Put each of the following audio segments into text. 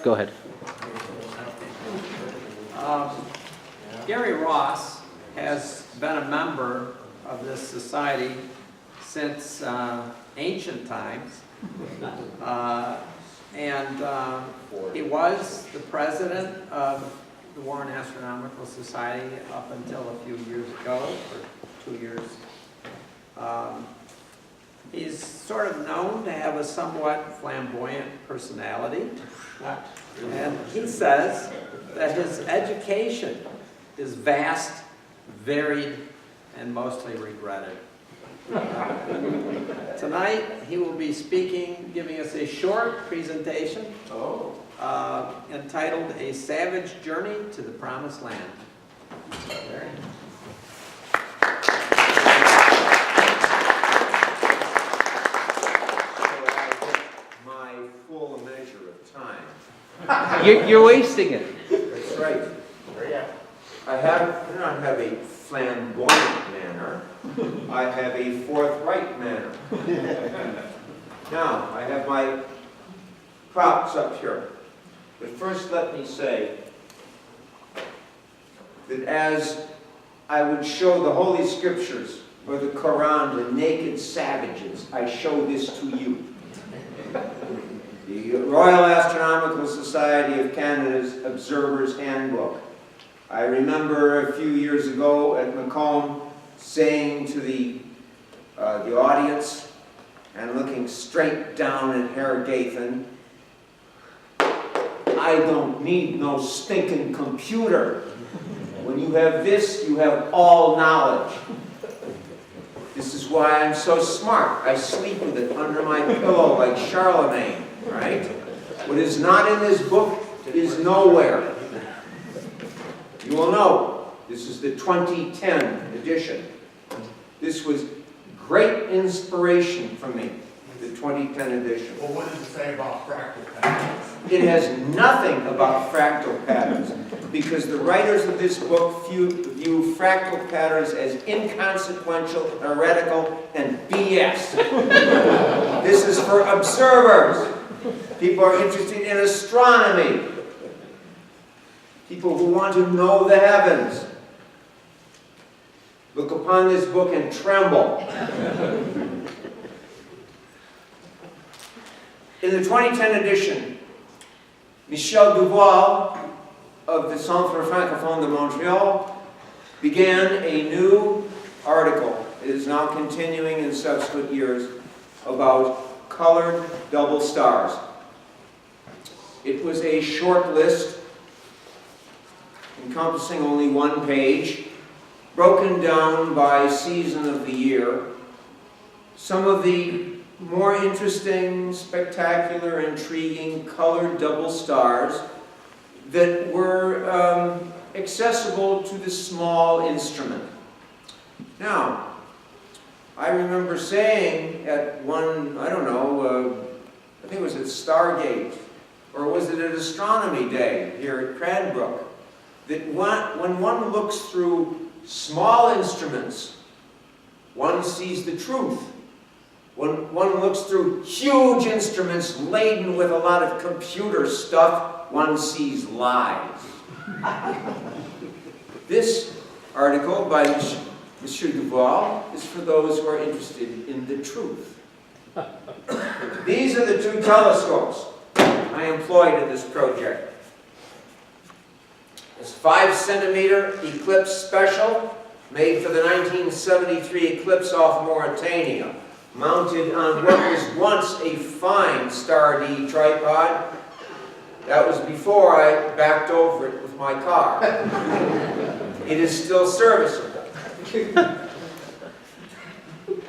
Go ahead. Gary Ross has been a member of this society since ancient times, and he was the president of the Warren Astronomical Society up until a few years ago, or 2 years. He's sort of known to have a somewhat flamboyant personality, and he says that his education is vast, varied, and mostly regretted. Tonight, he will be speaking, giving us a short presentation entitled A Savage Journey to the Promised Land. There. My full measure of time. You're wasting it. That's right. I do not have a flamboyant manner. I have a forthright manner. Now, I have my props up here. But first let me say that as I would show the Holy Scriptures or the Quran to naked savages, I show this to you. The Royal Astronomical Society of Canada's Observer's Handbook. I remember a few years ago at Mecca saying to the audience and looking straight down at Herr Gathan, I don't need no stinking computer. When you have this, you have all knowledge. This is why I'm so smart. I sleep with it under my pillow like Charlemagne, right? What is not in this book is nowhere. You will know, this is the 2010 edition. This was great inspiration for me, the 2010 edition. Well, what does it say about fractal patterns? It has nothing about fractal patterns, because the writers of this book view fractal patterns as inconsequential, heretical, and BS. This is for observers. People are interested in astronomy. People who want to know the heavens. Look upon this book and tremble. In the 2010 edition, Michel Duval of the Centre Francophone de Montreal began a new article. It is now continuing in subsequent years about colored double stars. It was a short list encompassing only one page, broken down by season of the year. Some of the more interesting, spectacular, intriguing colored double stars that were accessible to the small instrument. Now, I remember saying at one, I don't know, I think it was at Stargate, or was it at Astronomy Day here at Cranbrook, that when one looks through small instruments, one sees the truth. When one looks through huge instruments laden with a lot of computer stuff, one sees lies. This article by Monsieur Duval is for those who are interested in the truth. These are the two telescopes I employed in this project. This 5-centimeter Eclipse Special, made for the 1973 eclipse off Mauritania, mounted on what was once a fine Star D tripod. That was before I backed over it with my car. It is still serviceable.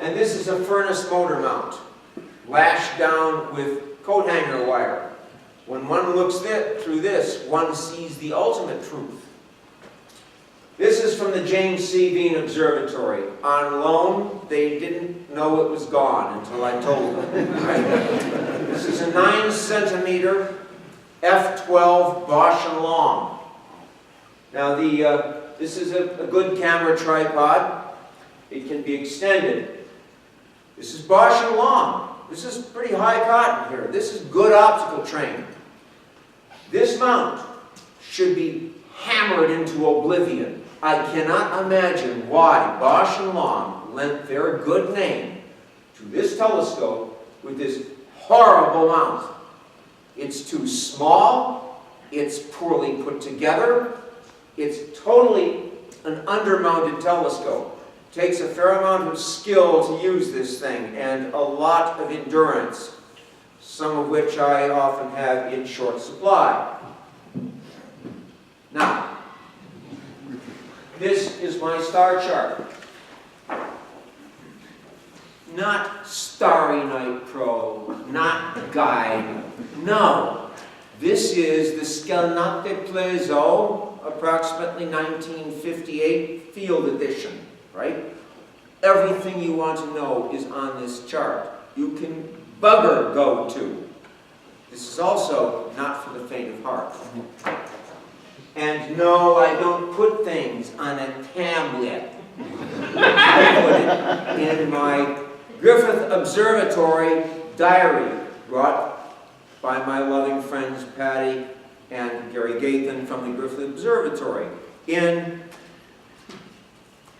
And this is a furnace motor mount, lashed down with coat hanger wire. When one looks through this, one sees the ultimate truth. This is from the James C. Bean Observatory. On loan, they didn't know it was gone until I told them. Right? This is a 9-centimeter F12 Bosch and Long. Now, this is a good camera tripod. It can be extended. This is Bosch and Long. This is pretty high cotton here. This is good optical training. This mount should be hammered into oblivion. I cannot imagine why Bosch and Long lent their good name to this telescope with this horrible mount. It's too small, it's poorly put together, it's totally an undermounted telescope. It takes a fair amount of skill to use this thing and a lot of endurance, some of which I often have in short supply. Now, this is my star chart. Not Starry Night probe, not guide. No, this is the Scelnate Plaiso, approximately 1958 field edition, right? Everything you want to know is on this chart. You can bugger go to. This is also not for the faint of heart. And no, I don't put things on a tablet. I put it in my Griffith Observatory diary, brought by my loving friends Patty and Gary Gathan from the Griffith Observatory, in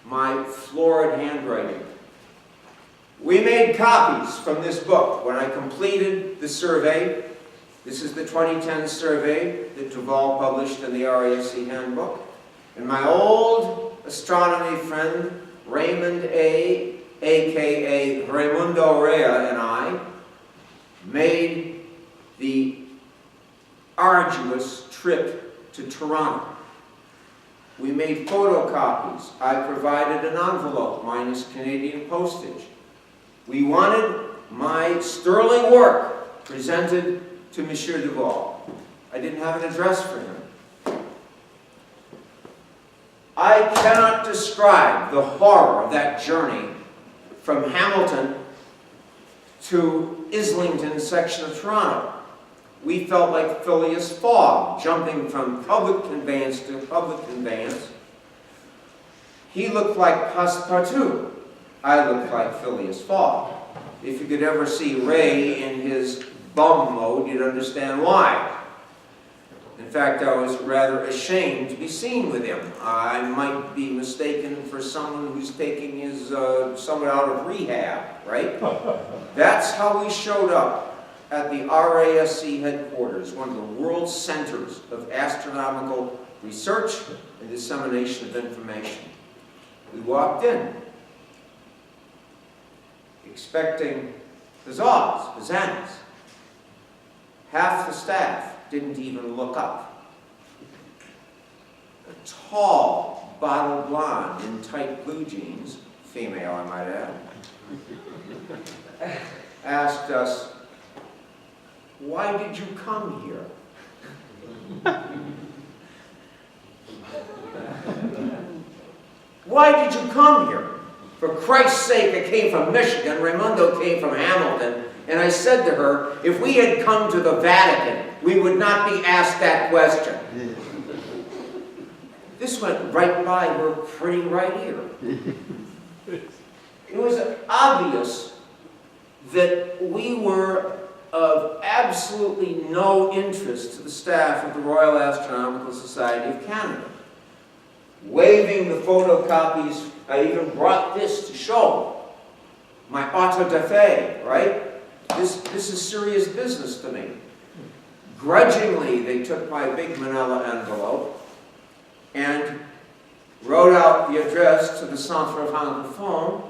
my florid handwriting. We made copies from this book when I completed the survey. This is the 2010 survey that Duval published in the RASC handbook. And my old astronomy friend, Raymond A., a.k.a. Raimundo Rea, and I made the arduous trip to Toronto. We made photocopies. I provided an envelope minus Canadian postage. We wanted my sterling work presented to Monsieur Duval. I didn't have an address for him. I cannot describe the horror of that journey from Hamilton to Islington section of Toronto. We felt like Phileas Fogg, jumping from public conveyance to public conveyance. He looked like Passepartout. I looked like Phileas Fogg. If you could ever see Ray in his bum mode, you'd understand why. In fact, I was rather ashamed to be seen with him. I might be mistaken for someone who's taking his someone out of rehab, right? That's how we showed up at the RASC headquarters, one of the world's centers of astronomical research and dissemination of information. We walked in, expecting pizzazz. Half the staff didn't even look up. A tall, bottle blonde in tight blue jeans, female I might add, asked us, "Why did you come here?" Why did you come here? For Christ's sake, I came from Michigan, Raimundo came from Hamilton, and I said to her, if we had come to the Vatican, we would not be asked that question. This went right by her pretty right ear. It was obvious that we were of absolutely no interest to the staff of the Royal Astronomical Society of Canada. Waving the photocopies, I even brought this to show. My auto da fe, right? This is serious business to me. Grudgingly, they took my big manila envelope and wrote out the address to the Centre of Francophone.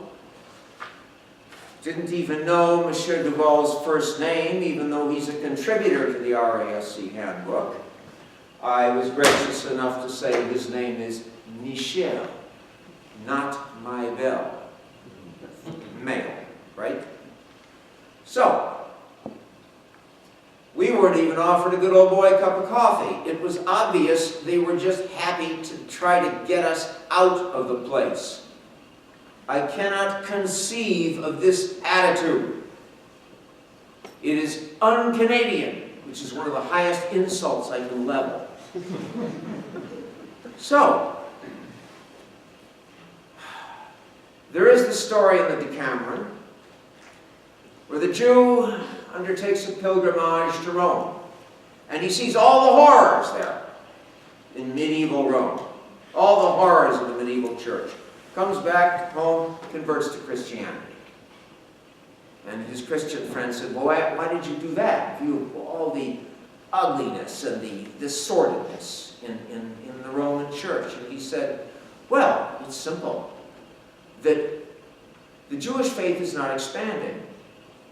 Didn't even know Monsieur Duval's first name, even though he's a contributor to the RASC handbook. I was gracious enough to say his name is Michel, not my belle. Male, right? So, we weren't even offered a good old boy cup of coffee. It was obvious they were just happy to try to get us out of the place. I cannot conceive of this attitude. It is un-Canadian, which is one of the highest insults I can level. So, there is the story in the DECAMERON where the Jew undertakes a pilgrimage to Rome. And he sees all the horrors there in medieval Rome. All the horrors of the medieval church. Comes back home, converts to Christianity. And his Christian friend said, well, why did you do that? You, all the ugliness and the sordidness in the Roman church. And he said, well, it's simple. That the Jewish faith is not expanding,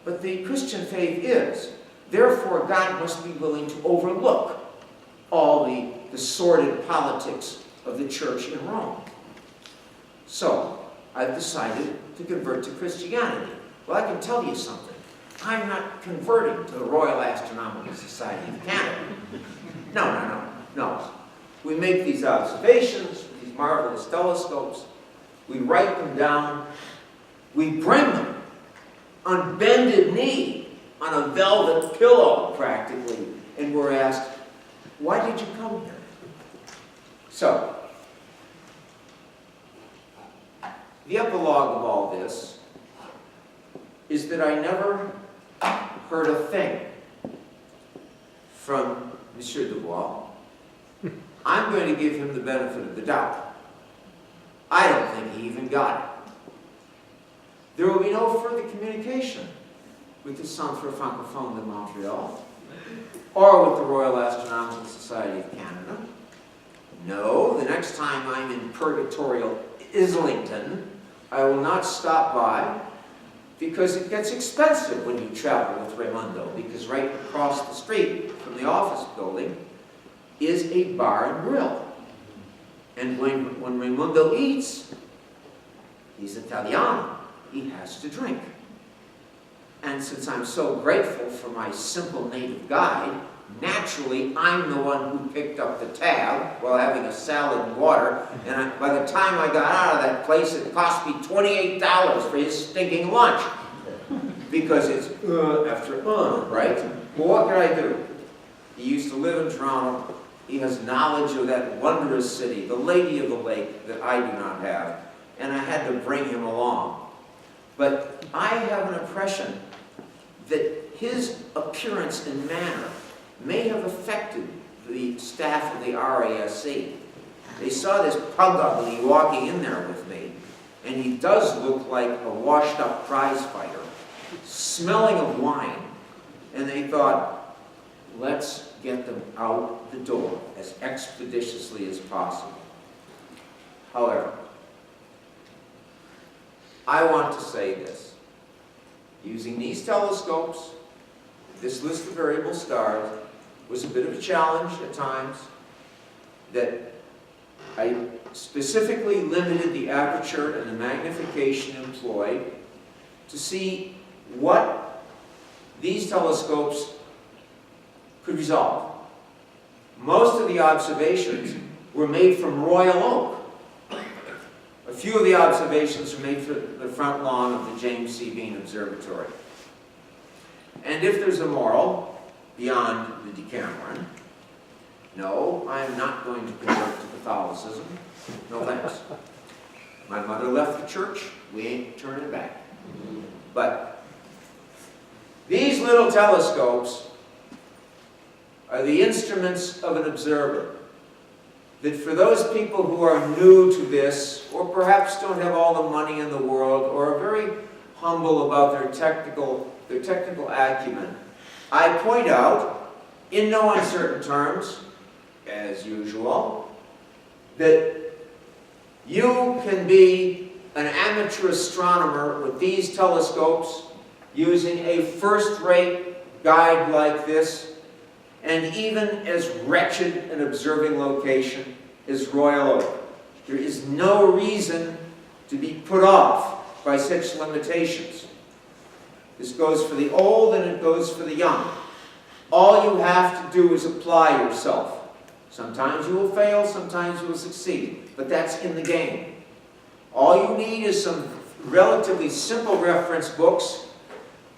but the Christian faith is. Therefore, God must be willing to overlook all the sordid politics of the church in Rome. So, I've decided to convert to Christianity. Well, I can tell you something. I'm not converting to the Royal Astronomical Society of Canada. No. We make these observations, these marvelous telescopes. We write them down. We bring them on bended knee, on a velvet pillow, practically. And we're asked, why did you come here? So, the epilogue of all this is that I never heard a thing from Monsieur Dubois. I'm going to give him the benefit of the doubt. I don't think he even got it. There will be no further communication with the Centre Francophone de Montreal or with the Royal Astronomical Society of Canada. No, the next time I'm in purgatorial Islington, I will not stop by because it gets expensive when you travel with Raimundo, because right across the street from the office building is a bar and grill. And when Raimundo eats, he's Italiano. He has to drink. And since I'm so grateful for my simple native guide, naturally, I'm the one who picked up the tab while having a salad and water. And by the time I got out of that place, it cost me $28 for his stinking lunch. Because it's after right? Well, what can I do? He used to live in Toronto. He has knowledge of that wondrous city, the Lady of the Lake, that I do not have. And I had to bring him along. But I have an impression that his appearance and manner may have affected the staff of the RASC. They saw this pug ugly walking in there with me, and he does look like a washed-up prize fighter, smelling of wine, and they thought, let's get them out the door as expeditiously as possible. However, I want to say this. Using these telescopes, this list of variable stars was a bit of a challenge at times, that I specifically limited the aperture and the magnification employed to see what these telescopes could resolve. Most of the observations were made from Royal Oak. A few of the observations were made for the front lawn of the James C. Bean Observatory. And if there's a moral beyond the Decameron, no, I am not going to convert to Catholicism. No thanks. My mother left the church. We ain't turning back. But these little telescopes are the instruments of an observer. That for those people who are new to this, or perhaps don't have all the money in the world, or are very humble about their technical acumen, I point out, in no uncertain terms, as usual, that you can be an amateur astronomer with these telescopes using a first-rate guide like this, and even as wretched an observing location as Royal Oak. There is no reason to be put off by such limitations. This goes for the old and it goes for the young. All you have to do is apply yourself. Sometimes you will fail, sometimes you will succeed, but that's in the game. All you need is some relatively simple reference books.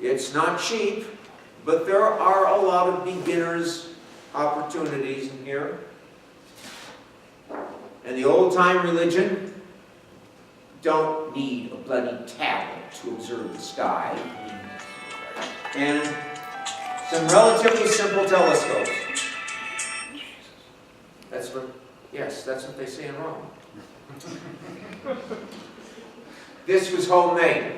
It's not cheap, but there are a lot of beginners' opportunities in here. And the old-time religion don't need a bloody tablet to observe the sky. And some relatively simple telescopes. Yes, that's what they say in Rome. This was homemade.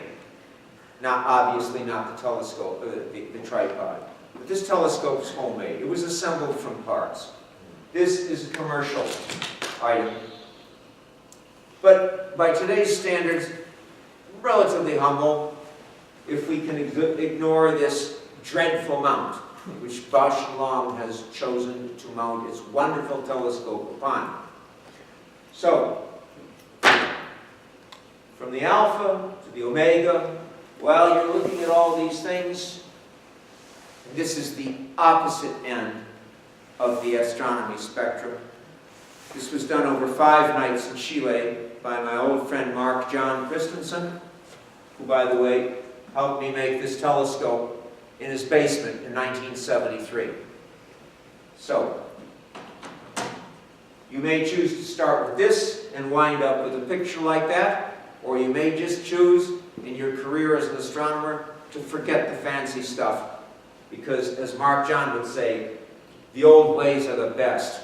Obviously not the telescope, the tripod. But this telescope is homemade. It was assembled from parts. This is a commercial item. But by today's standards, relatively humble, if we can ignore this dreadful mount, which Bosch & Long has chosen to mount its wonderful telescope upon. So, from the alpha to the omega, while you're looking at all these things, this is the opposite end of the astronomy spectrum. This was done over 5 nights in Chile by my old friend Mark John Christensen, who, by the way, helped me make this telescope in his basement in 1973. So, you may choose to start with this and wind up with a picture like that, or you may just choose in your career as an astronomer to forget the fancy stuff, because as Mark John would say, the old ways are the best.